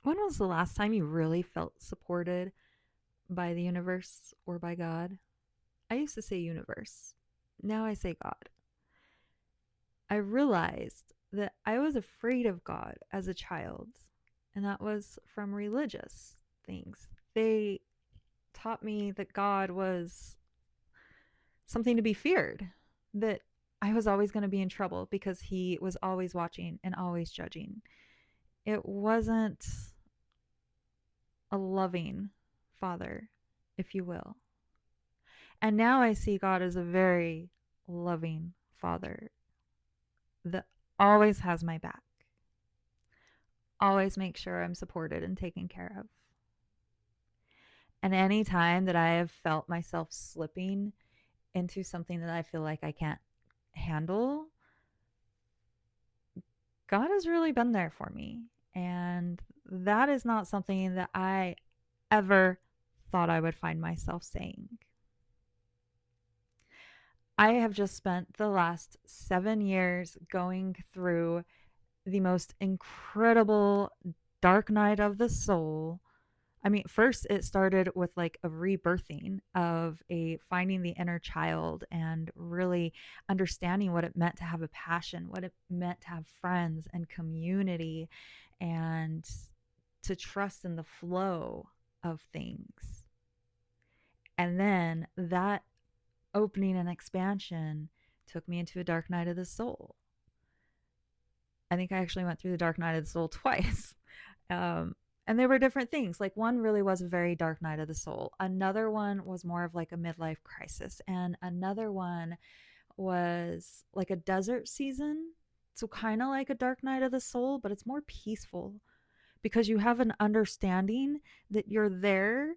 When was the last time you really felt supported by the universe or by God? I used to say universe. Now I say God. I realized that I was afraid of God as a child, and that was from religious things. They taught me that God was something to be feared, that I was always going to be in trouble because he was always watching and always judging. It wasn't a loving father, if you will. And now I see God as a very loving father that always has my back, always makes sure I'm supported and taken care of. And any time that I have felt myself slipping into something that I feel like I can't handle, God has really been there for me. And that is not something that I ever thought I would find myself saying. I have just spent the last 7 years going through the most incredible dark night of the soul. I mean, first it started with like a rebirthing of a finding the inner child and really understanding what it meant to have a passion, what it meant to have friends and community and to trust in the flow of things. And then that opening and expansion took me into a dark night of the soul. I think I actually went through the dark night of the soul twice. Um, and there were different things. Like one really was a very dark night of the soul. Another one was more of like a midlife crisis. And another one was like a desert season. So kind of like a dark night of the soul, but it's more peaceful because you have an understanding that you're there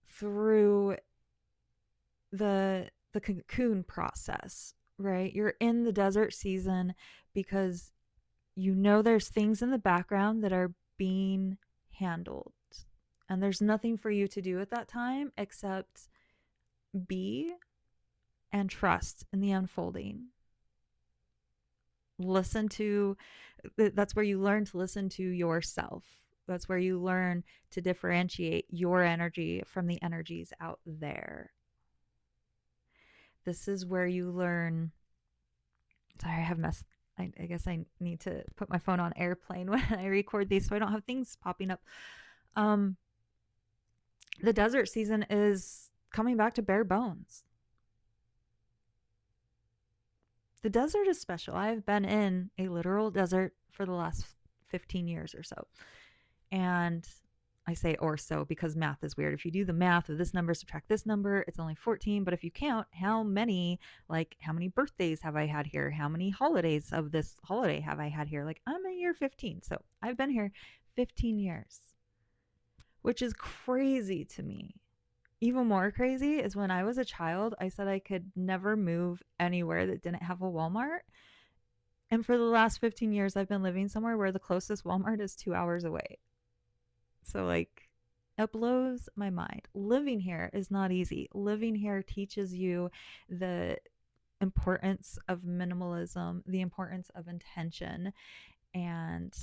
through the cocoon process, right? You're in the desert season because you know there's things in the background that are being handled. And there's nothing for you to do at that time except be and trust in the unfolding. Listen to, that's where you learn to listen to yourself. That's where you learn to differentiate your energy from the energies out there. This is where you learn. Sorry, I have messed. I guess I need to put my phone on airplane when I record these so I don't have things popping up. Um, the desert season is coming back to bare bones. The desert is special. I've been in a literal desert for the last 15 years or so. And I say or so because math is weird. If you do the math of this number, subtract this number, it's only 14. But if you count how many birthdays have I had here? How many holidays of this holiday have I had here? Like I'm a year 15. So I've been here 15 years, which is crazy to me. Even more crazy is when I was a child, I said I could never move anywhere that didn't have a Walmart. And for the last 15 years, I've been living somewhere where the closest Walmart is 2 hours away. So, like, it blows my mind. Living here is not easy. Living here teaches you the importance of minimalism, the importance of intention, and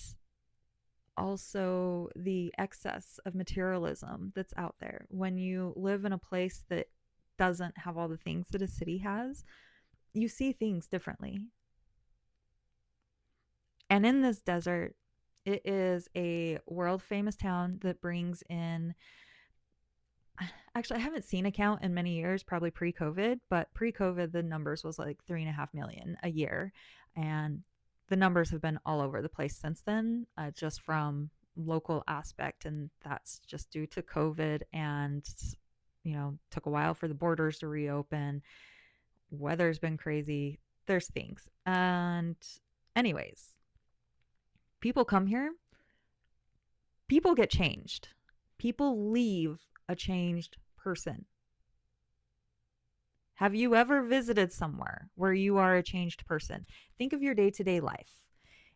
also the excess of materialism that's out there. When you live in a place that doesn't have all the things that a city has, you see things differently. And in this desert, it is a world famous town that brings in, actually, I haven't seen a count in many years, probably pre COVID, but pre COVID, the numbers was like 3.5 million a year. And the numbers have been all over the place since then, just from local aspect. And that's just due to COVID and, took a while for the borders to reopen. Weather's been crazy. There's things. And, anyways, people come here, people get changed. People leave a changed person. Have you ever visited somewhere where you are a changed person? Think of your day to day life,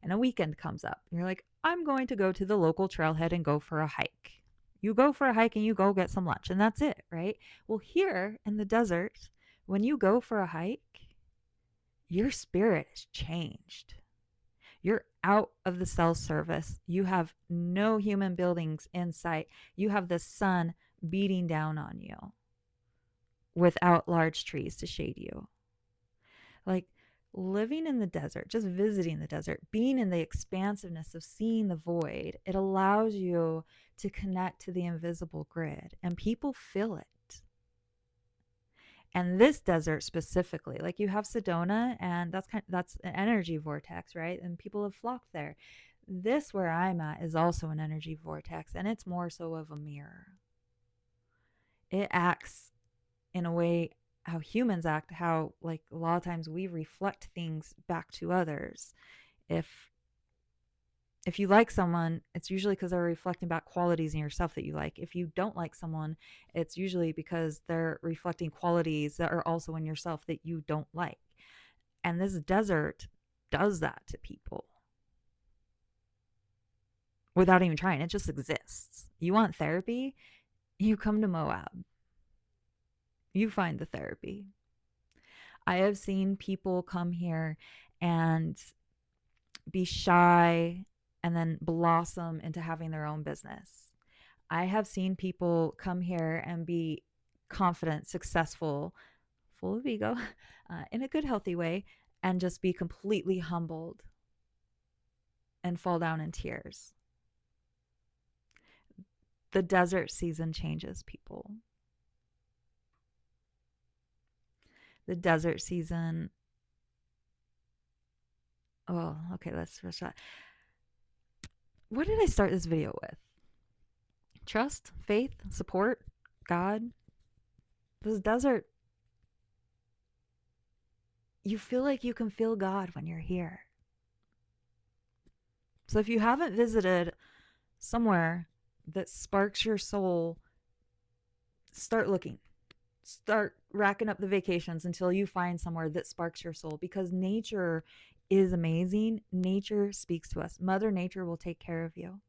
and a weekend comes up. You're like, I'm going to go to the local trailhead and go for a hike. You go for a hike and you go get some lunch, and that's it, right? Well, here in the desert, when you go for a hike, your spirit is changed. You're out of the cell service. You have no human buildings in sight. You have the sun beating down on you without large trees to shade you. Like living in the desert, just visiting the desert, being in the expansiveness of seeing the void, it allows you to connect to the invisible grid, and people feel it. And this desert specifically, like you have Sedona, and that's an energy vortex, right? And people have flocked there. This where I'm at is also an energy vortex, and it's more so of a mirror. It acts in a way how humans act, how like a lot of times we reflect things back to others. if if you like someone, it's usually because they're reflecting back qualities in yourself that you like. If you don't like someone, it's usually because they're reflecting qualities that are also in yourself that you don't like. And this desert does that to people without even trying. It just exists. You want therapy? You come to Moab. You find the therapy. I have seen people come here and be shy and then blossom into having their own business. I have seen people come here and be confident, successful, full of ego, in a good, healthy way, and just be completely humbled and fall down in tears. The desert season changes people. The desert season. Oh, okay, let's first shot. What did I start this video with? Trust, faith, support, God. This desert, you feel like you can feel God when you're here. So if you haven't visited somewhere that sparks your soul, start looking. Start racking up the vacations until you find somewhere that sparks your soul, because nature is amazing. Nature speaks to us. Mother Nature will take care of you.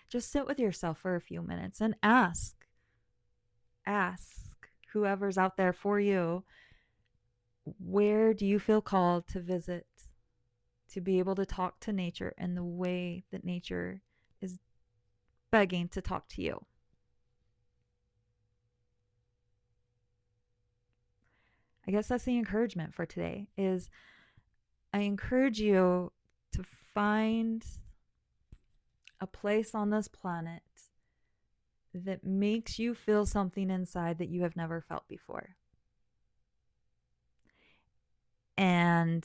Just sit with yourself for a few minutes and ask whoever's out there for you, where do you feel called to visit, to be able to talk to nature in the way that nature is begging to talk to you. I guess that's the encouragement for today. Is I encourage you to find a place on this planet that makes you feel something inside that you have never felt before. And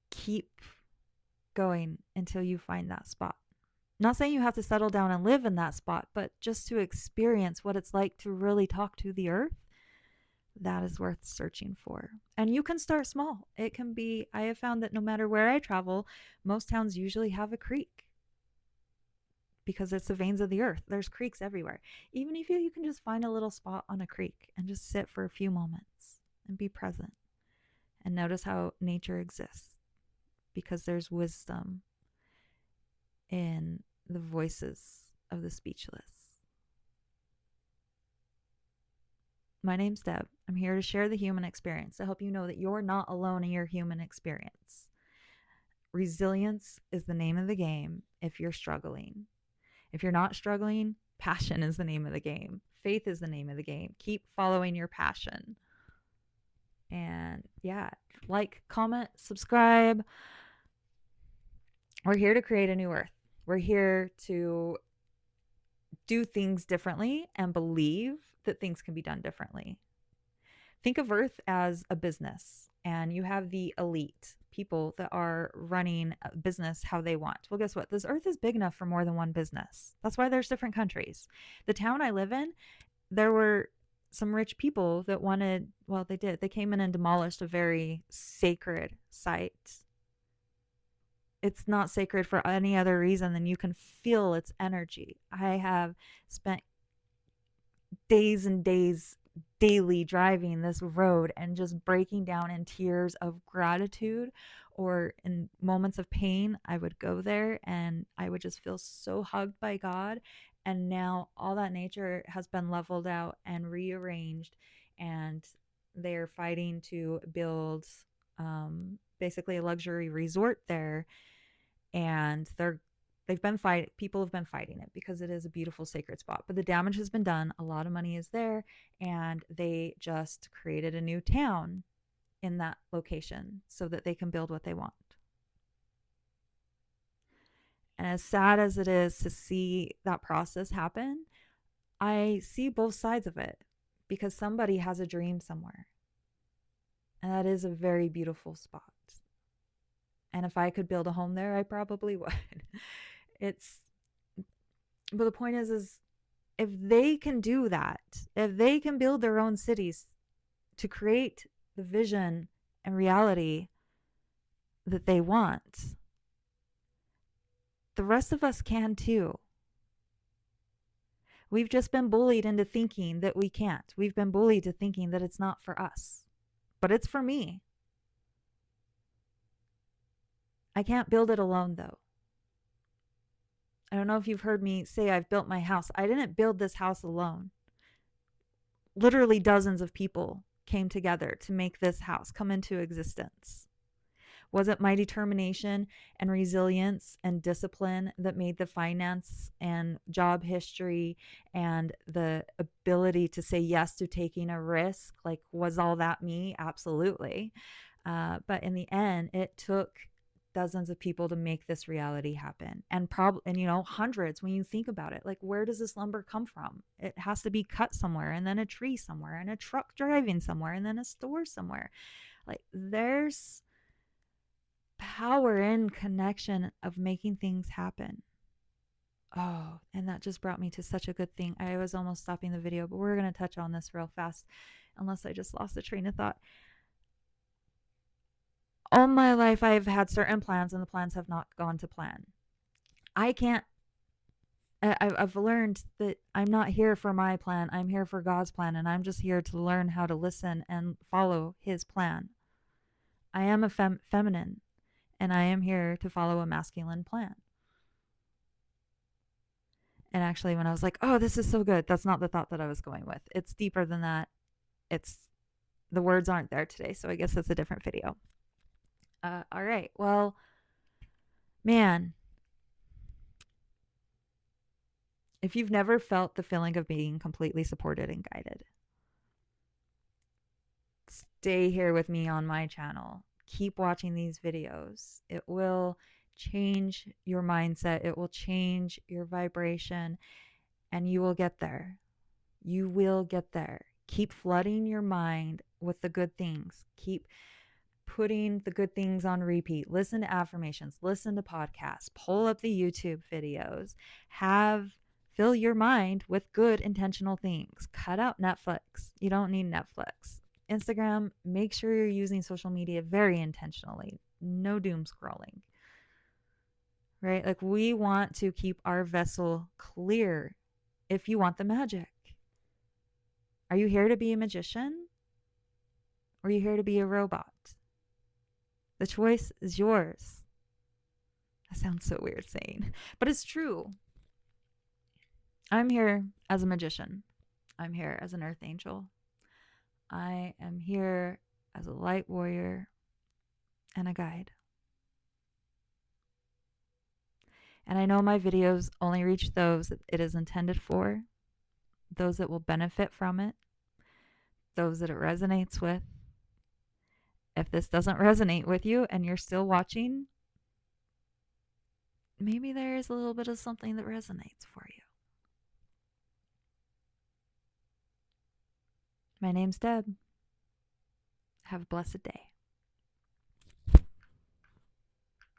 keep going until you find that spot. Not saying you have to settle down and live in that spot, but just to experience what it's like to really talk to the earth. That is worth searching for. And you can start small. It can be, I have found that no matter where I travel, most towns usually have a creek because it's the veins of the earth. There's creeks everywhere. Even if you can just find a little spot on a creek and just sit for a few moments and be present and notice how nature exists, because there's wisdom in the voices of the speechless. My name's Deb. I'm here to share the human experience, to help you know that you're not alone in your human experience. Resilience is the name of the game if you're struggling. If you're not struggling, passion is the name of the game. Faith is the name of the game. Keep following your passion. And yeah, like, comment, subscribe. We're here to create a new earth. We're here to do things differently and believe that things can be done differently. Think of Earth as a business, and you have the elite people that are running a business how they want. Well, guess what? This Earth is big enough for more than one business. That's why there's different countries. The town I live in, there were some rich people that wanted, well, they did. They came in and demolished a very sacred site. It's not sacred for any other reason than you can feel its energy. I have spent days and days daily driving this road and just breaking down in tears of gratitude, or in moments of pain I would go there and I would just feel so hugged by God. And now all that nature has been leveled out and rearranged, and they're fighting to build basically a luxury resort there. and they've been fighting. People have been fighting it because it is a beautiful sacred spot, but the damage has been done. A lot of money is there, and they just created a new town in that location so that they can build what they want. And as sad as it is to see that process happen, I see both sides of it because somebody has a dream somewhere. And that is a very beautiful spot. And if I could build a home there, I probably would. It's, but the point is if they can do that, if they can build their own cities to create the vision and reality that they want, the rest of us can too. We've just been bullied into thinking that we can't. We've been bullied to thinking that it's not for us, but it's for me. I can't build it alone though. I don't know if you've heard me say I've built my house. I didn't build this house alone. Literally dozens of people came together to make this house come into existence. Was it my determination and resilience and discipline that made the finance and job history and the ability to say yes to taking a risk? Like, was all that me? Absolutely. But in the end, it took dozens of people to make this reality happen, and hundreds when you think about it. Like, where does this lumber come from? It has to be cut somewhere, and then a tree somewhere, and a truck driving somewhere, and then a store somewhere. Like, there's power in connection of making things happen. Oh, and that just brought me to such a good thing. I was almost stopping the video, but we're going to touch on this real fast, unless I just lost the train of thought. All my life, I've had certain plans, and the plans have not gone to plan. I've learned that I'm not here for my plan. I'm here for God's plan, and I'm just here to learn how to listen and follow his plan. I am a feminine, and I am here to follow a masculine plan. And actually, when I was like, oh, this is so good, that's not the thought that I was going with. It's deeper than that. The words aren't there today, so I guess that's a different video. All right. Well, man, if you've never felt the feeling of being completely supported and guided, stay here with me on my channel. Keep watching these videos. It will change your mindset. It will change your vibration, and you will get there. You will get there. Keep flooding your mind with the good things. Keep putting the good things on repeat. Listen to affirmations, listen to podcasts, pull up the YouTube videos, fill your mind with good intentional things. Cut out Netflix. You don't need Netflix. Instagram, make sure you're using social media very intentionally. No doom scrolling. Right? Like, we want to keep our vessel clear if you want the magic. Are you here to be a magician? Or are you here to be a robot? The choice is yours. That sounds so weird saying, but it's true. I'm here as a magician. I'm here as an earth angel. I am here as a light warrior and a guide. And I know my videos only reach those that it is intended for, those that will benefit from it, those that it resonates with. If this doesn't resonate with you and you're still watching, maybe there is a little bit of something that resonates for you. My name's Deb. Have a blessed day.